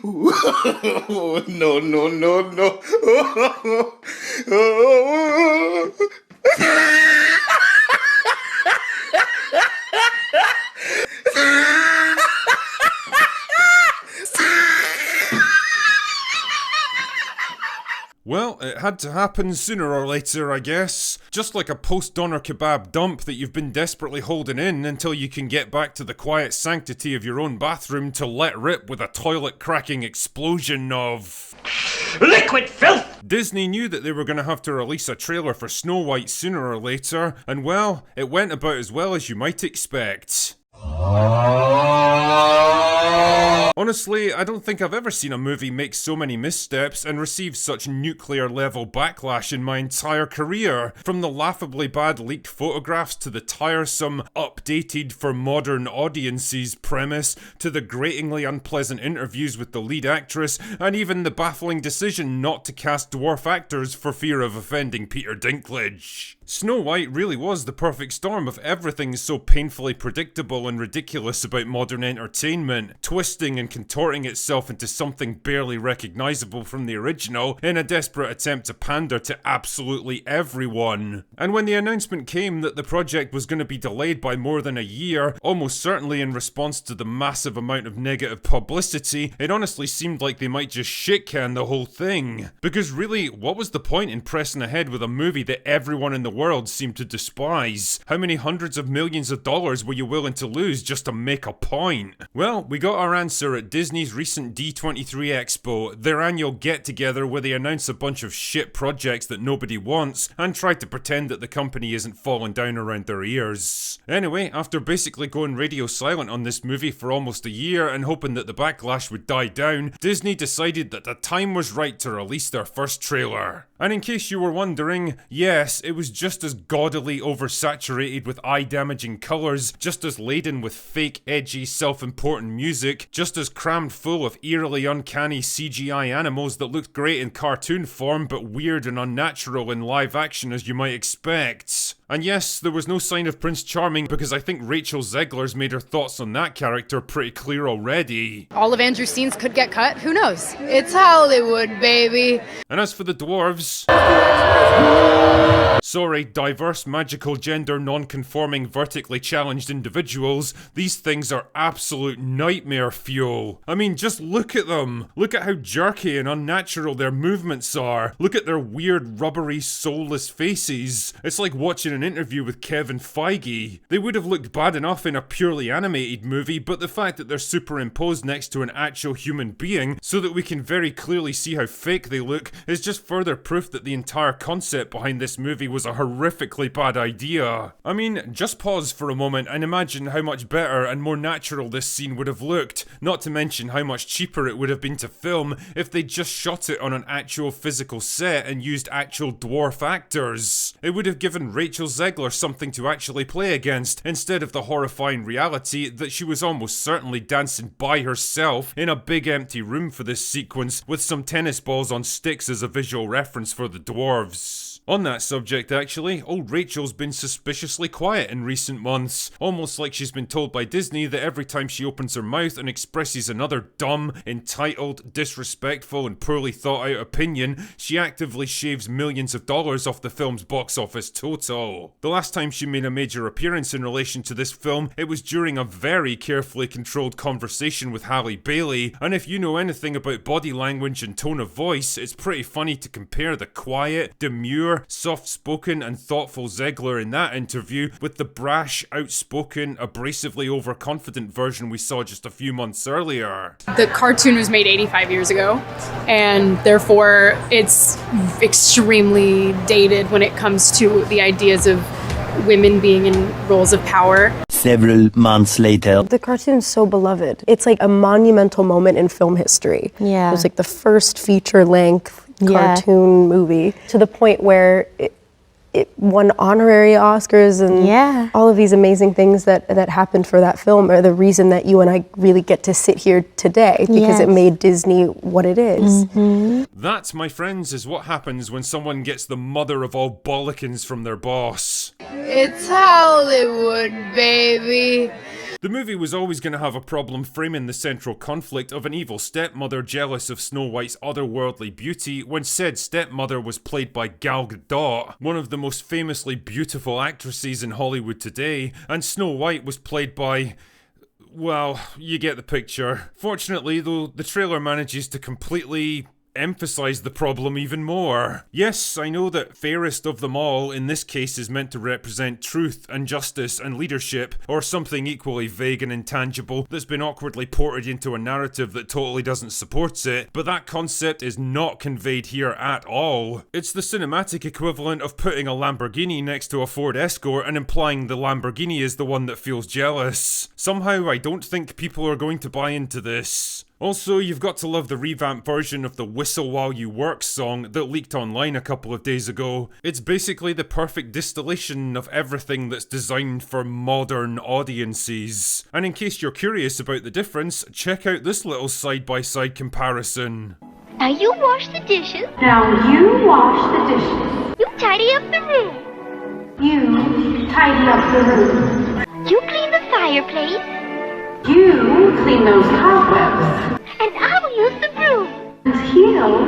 No, no, no, no. Well, it had to happen sooner or later, I guess. Just like a post-doner kebab dump that you've been desperately holding in until you can get back to the quiet sanctity of your own bathroom to let rip with a toilet-cracking explosion of liquid filth! Disney knew that they were going to have to release a trailer for Snow White sooner or later, and well, it went about as well as you might expect. Honestly, I don't think I've ever seen a movie make so many missteps and receive such nuclear-level backlash in my entire career. From the laughably bad leaked photographs to the tiresome, updated for modern audiences premise, to the gratingly unpleasant interviews with the lead actress, and even the baffling decision not to cast dwarf actors for fear of offending Peter Dinklage. Snow White really was the perfect storm of everything so painfully predictable and ridiculous about modern entertainment, twisting and contorting itself into something barely recognisable from the original in a desperate attempt to pander to absolutely everyone. And when the announcement came that the project was going to be delayed by more than a year, almost certainly in response to the massive amount of negative publicity, it honestly seemed like they might just shit-can the whole thing. Because really, what was the point in pressing ahead with a movie that everyone in the world seemed to despise? How many hundreds of millions of dollars were you willing to lose just to make a point? Well, we got our answer at Disney's recent D23 Expo, their annual get-together where they announce a bunch of shit projects that nobody wants and try to pretend that the company isn't falling down around their ears. Anyway, after basically going radio silent on this movie for almost a year and hoping that the backlash would die down, Disney decided that the time was right to release their first trailer. And in case you were wondering, yes, it was just as gaudily oversaturated with eye-damaging colours, just as laden with fake, edgy, self-important music, just as crammed full of eerily uncanny CGI animals that looked great in cartoon form but weird and unnatural in live action as you might expect. And yes, there was no sign of Prince Charming because I think Rachel Zegler's made her thoughts on that character pretty clear already. All of Andrew's scenes could get cut, who knows? It's Hollywood, baby! And as for the dwarves... Sorry, diverse, magical, gender, non-conforming, vertically challenged individuals, these things are absolute nightmare fuel. I mean, just look at them. Look at how jerky and unnatural their movements are. Look at their weird, rubbery, soulless faces. It's like watching an interview with Kevin Feige. They would have looked bad enough in a purely animated movie, but the fact that they're superimposed next to an actual human being so that we can very clearly see how fake they look is just further proof that the entire concept behind this movie was a horrifically bad idea. I mean, just pause for a moment and imagine how much better and more natural this scene would have looked, not to mention how much cheaper it would have been to film if they'd just shot it on an actual physical set and used actual dwarf actors. It would have given Rachel Zegler something to actually play against, instead of the horrifying reality that she was almost certainly dancing by herself in a big empty room for this sequence with some tennis balls on sticks as a visual reference for the dwarves. On that subject actually, old Rachel's been suspiciously quiet in recent months, almost like she's been told by Disney that every time she opens her mouth and expresses another dumb, entitled, disrespectful and poorly thought out opinion, she actively shaves millions of dollars off the film's box office total. The last time she made a major appearance in relation to this film, it was during a very carefully controlled conversation with Halle Bailey, and if you know anything about body language and tone of voice, it's pretty funny to compare the quiet, demure, soft-spoken and thoughtful Zegler in that interview with the brash, outspoken, abrasively overconfident version we saw just a few months earlier. The cartoon was made 85 years ago, and therefore it's extremely dated when it comes to the ideas of women being in roles of power. Several months later. The cartoon's so beloved. It's like a monumental moment in film history. Yeah. It was like the first feature-length cartoon movie, to the point where it won honorary Oscars and all of these amazing things that happened for that film are the reason that you and I really get to sit here today, because it made Disney what it is. That, my friends, is what happens when someone gets the mother of all bollockins from their boss. It's Hollywood, baby! The movie was always going to have a problem framing the central conflict of an evil stepmother jealous of Snow White's otherworldly beauty when said stepmother was played by Gal Gadot, one of the most famously beautiful actresses in Hollywood today, and Snow White was played by... well, you get the picture. Fortunately, though, the trailer manages to completely emphasize the problem even more. Yes, I know that fairest of them all in this case is meant to represent truth and justice and leadership, or something equally vague and intangible that's been awkwardly ported into a narrative that totally doesn't support it, but that concept is not conveyed here at all. It's the cinematic equivalent of putting a Lamborghini next to a Ford Escort and implying the Lamborghini is the one that feels jealous. Somehow I don't think people are going to buy into this. Also, you've got to love the revamped version of the Whistle While You Work song that leaked online a couple of days ago. It's basically the perfect distillation of everything that's designed for modern audiences. And in case you're curious about the difference, check out this little side-by-side comparison. Now you wash the dishes. Now you wash the dishes. You tidy up the room. You tidy up the room. You clean the fireplace. You clean those cobwebs. And I will use the broom. And he'll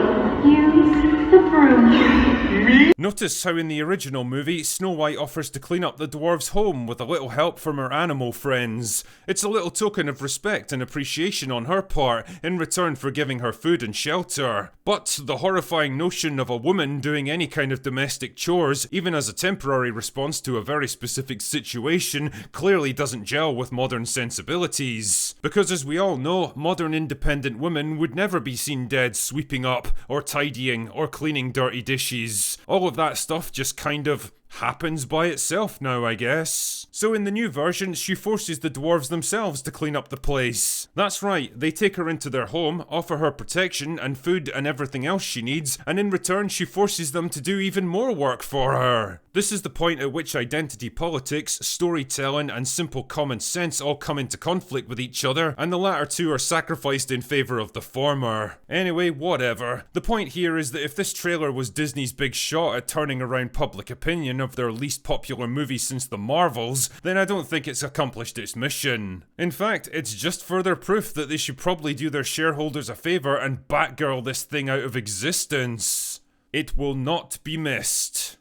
use the broom. Notice how in the original movie, Snow White offers to clean up the dwarf's home with a little help from her animal friends. It's a little token of respect and appreciation on her part in return for giving her food and shelter. But the horrifying notion of a woman doing any kind of domestic chores, even as a temporary response to a very specific situation, clearly doesn't gel with modern sensibilities. Because as we all know, modern independent women would never be seen dead sweeping up, or tidying, or cleaning dirty dishes. All of that stuff just kind of happens by itself now, I guess. So in the new version, she forces the dwarves themselves to clean up the place. That's right, they take her into their home, offer her protection and food and everything else she needs, and in return she forces them to do even more work for her. This is the point at which identity politics, storytelling, and simple common sense all come into conflict with each other, and the latter two are sacrificed in favour of the former. Anyway, whatever. The point here is that if this trailer was Disney's big shot at turning around public opinion of their least popular movie since the Marvels, then I don't think it's accomplished its mission. In fact, it's just further proof that they should probably do their shareholders a favour and Batgirl this thing out of existence. It will not be missed.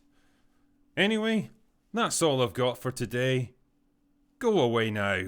Anyway, that's all I've got for today. Go away now.